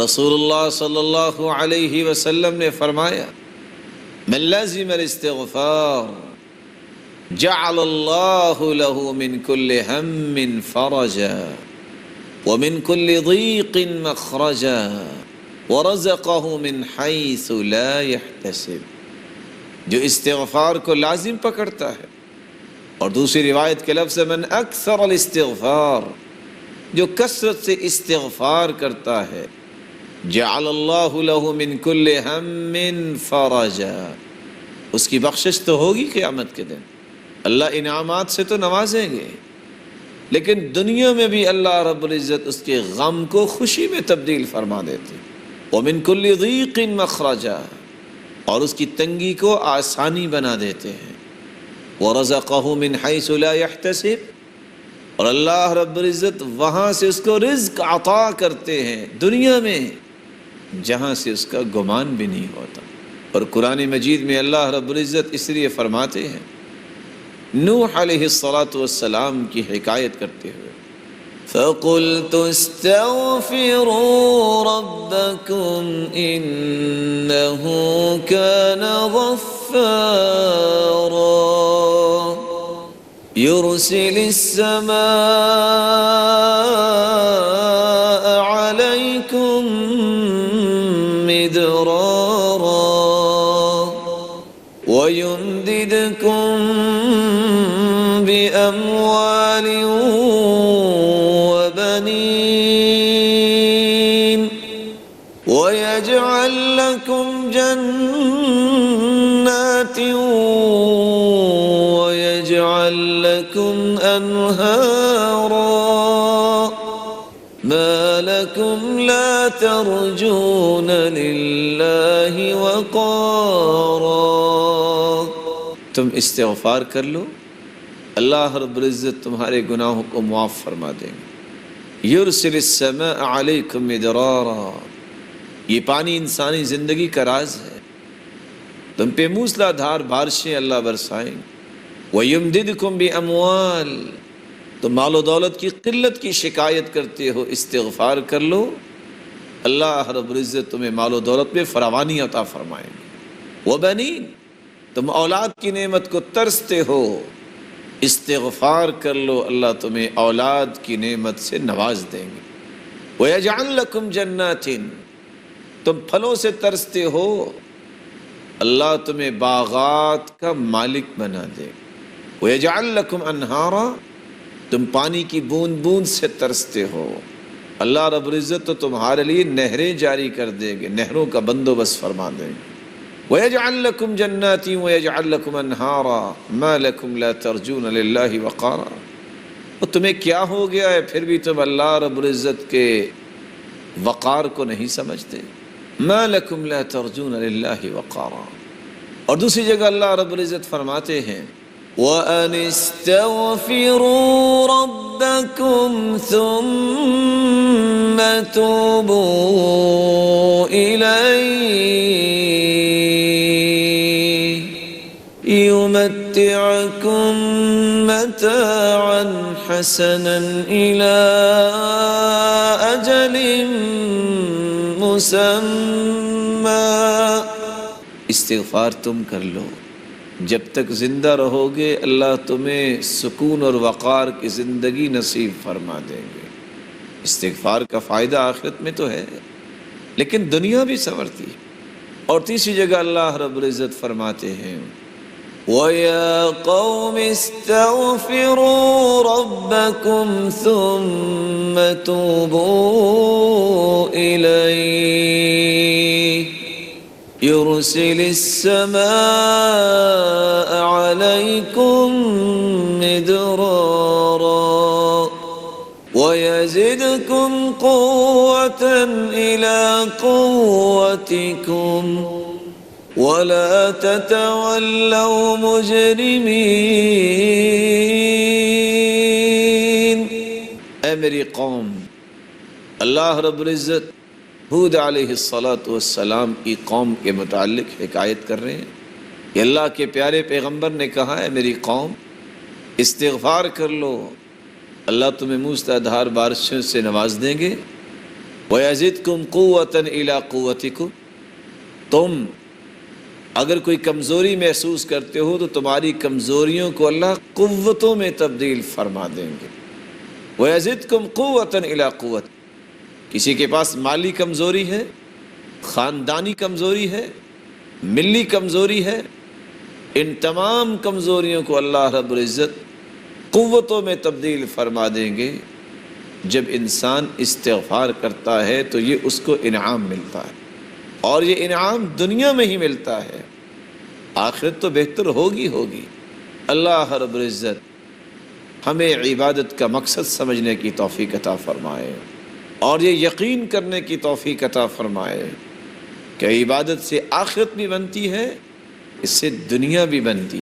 رسول اللہ صلی اللہ علیہ وسلم نے فرمایا من لازم الاستغفار جعل اللہ له من كل هم فرجا ومن كل ضيق مخرجا ورزقه من حيث لا يحتسب۔ جو استغفار کو لازم پکڑتا ہے، اور دوسری روایت کے لفظ من اکثر الاستغفار، جو کثرت سے استغفار کرتا ہے، جعل اللہ له من كل هم فرجا، اس کی بخشش تو ہوگی قیامت کے دن، اللہ انعامات سے تو نوازیں گے، لیکن دنیا میں بھی اللہ رب العزت اس کے غم کو خوشی میں تبدیل فرما دیتے، ومن كل ضيق مخرجا، اور اس کی تنگی کو آسانی بنا دیتے ہیں، ورزقه من حيث لا يحتسب، اور اللہ رب العزت وہاں سے اس کو رزق عطا کرتے ہیں دنیا میں جہاں سے اس کا گمان بھی نہیں ہوتا۔ اور قرآن مجید میں اللہ رب العزت اس لیے فرماتے ہیں نوح علیہ السلام کی حکایت کرتے ہوئے فَقُلْتُ اسْتَغْفِرُوا رَبَّكُمْ إِنَّهُ كَانَ غَفَّارًا يُرْسِلِ السَّمَاءَ عَلَيْكُمْ مِدْرَارًا وَيُمْدِدْكُمْ بِأَمْوَالٍ وَبَنِينَ وَيَجْعَلْ لَكُمْ جَنَّاتٍ وَيَجْعَلْ لَكُمْ أَنْهَارًا مَا لَكُمْ لَا تَرْجُونَ لِلَّهِ وَقَارًا۔ تم استغفار کر لو، اللہ رب العزت تمہارے گناہوں کو معاف فرما دیں گے۔ یرسل السماء علیکم مدرارا، یہ پانی انسانی زندگی کا راز ہے، تم پہ موسلا دھار بارشیں اللہ برسائیں گے۔ وَيُمْدِدْكُمْ بِأَمْوَالٍ، تم مال و دولت کی قلت کی شکایت کرتے ہو، استغفار کر لو، اللہ رب العزت تمہیں مال و دولت میں فراوانی عطا فرمائیں گے۔ وَبَنِينَ، تم اولاد کی نعمت کو ترستے ہو، استغفار کر لو، اللہ تمہیں اولاد کی نعمت سے نواز دیں گے۔ وَيَجْعَلْ لَكُمْ جَنَّاتٍ، تم پھلوں سے ترستے ہو، اللہ تمہیں باغات کا مالک بنا دے گا۔ وَيَجْعَلْ لَكُمْ أَنْهَارًا، تم پانی کی بوند بوند سے ترستے ہو، اللہ رب العزت تو تمہارے لیے نہریں جاری کر دے گے، نہروں کا بندوبست فرما دیں گے۔ وَيَجْعَلْ لَكُمْ جَنَّاتٍ وَيَجْعَلْ لَكُمْ أَنْهَارًا مَا لَكُمْ لَا تَرْجُونَ لِلَّهِ وَقَارًا، اور تمہیں کیا ہو گیا ہے پھر بھی تم اللہ رب العزت کے وقار کو نہیں سمجھتے؟ مَا لَكُمْ لَا تَرْجُونَ لِلَّهِ وَقَارًا۔ اور دوسری جگہ اللہ رب العزت فرماتے ہیں وَأَنِ اسْتَغْفِرُوا رَبَّكُمْ ثُمَّ تُوبُوا إِلَيْهِ يُمَتِّعْكُمْ مَتَاعًا حَسَنًا إِلَىٰ أَجَلٍ مُّسَمًّى۔ استغفار تم کر لو، جب تک زندہ رہو گے اللہ تمہیں سکون اور وقار کی زندگی نصیب فرما دیں گے۔ استغفار کا فائدہ آخرت میں تو ہے، لیکن دنیا بھی سنورتی ہے۔ اور تیسری جگہ اللہ رب العزت فرماتے ہیں وَيَا قَوْمِ اسْتَغْفِرُوا رَبَّكُمْ ثُمَّ تُوبُوا إِلَيْهِ يُرْسِلِ السَّمَاءَ عَلَيْكُمْ مِدْرَارًا وَيَزِدْكُمْ قُوَّةً إِلَىٰ قُوَّتِكُمْ وَلَا تَتَوَلَّوْا مُجْرِمِينَ۔ اے میری قوم، اللہ رب العزت ہود علیہ السلام کی قوم کے متعلق حکایت کر رہے ہیں کہ اللہ کے پیارے پیغمبر نے کہا ہے میری قوم استغفار کر لو، اللہ تمہیں موسلا دھار بارشوں سے نواز دیں گے۔ وَيَزِدْكُمْ قُوَّةً إِلَىٰ قُوَّتِكُمْ، تم اگر کوئی کمزوری محسوس کرتے ہو تو تمہاری کمزوریوں کو اللہ قوتوں میں تبدیل فرما دیں گے۔ وَيَزِدْكُمْ قُوَّةً إِلَىٰ قُوَّتِكُمْ، کسی کے پاس مالی کمزوری ہے، خاندانی کمزوری ہے، ملی کمزوری ہے، ان تمام کمزوریوں کو اللہ رب العزت قوتوں میں تبدیل فرما دیں گے۔ جب انسان استغفار کرتا ہے تو یہ اس کو انعام ملتا ہے، اور یہ انعام دنیا میں ہی ملتا ہے، آخرت تو بہتر ہوگی۔ اللہ رب العزت ہمیں عبادت کا مقصد سمجھنے کی توفیق عطا فرمائے، اور یہ یقین کرنے کی توفیق عطا فرمائے کہ عبادت سے آخرت بھی بنتی ہے، اس سے دنیا بھی بنتی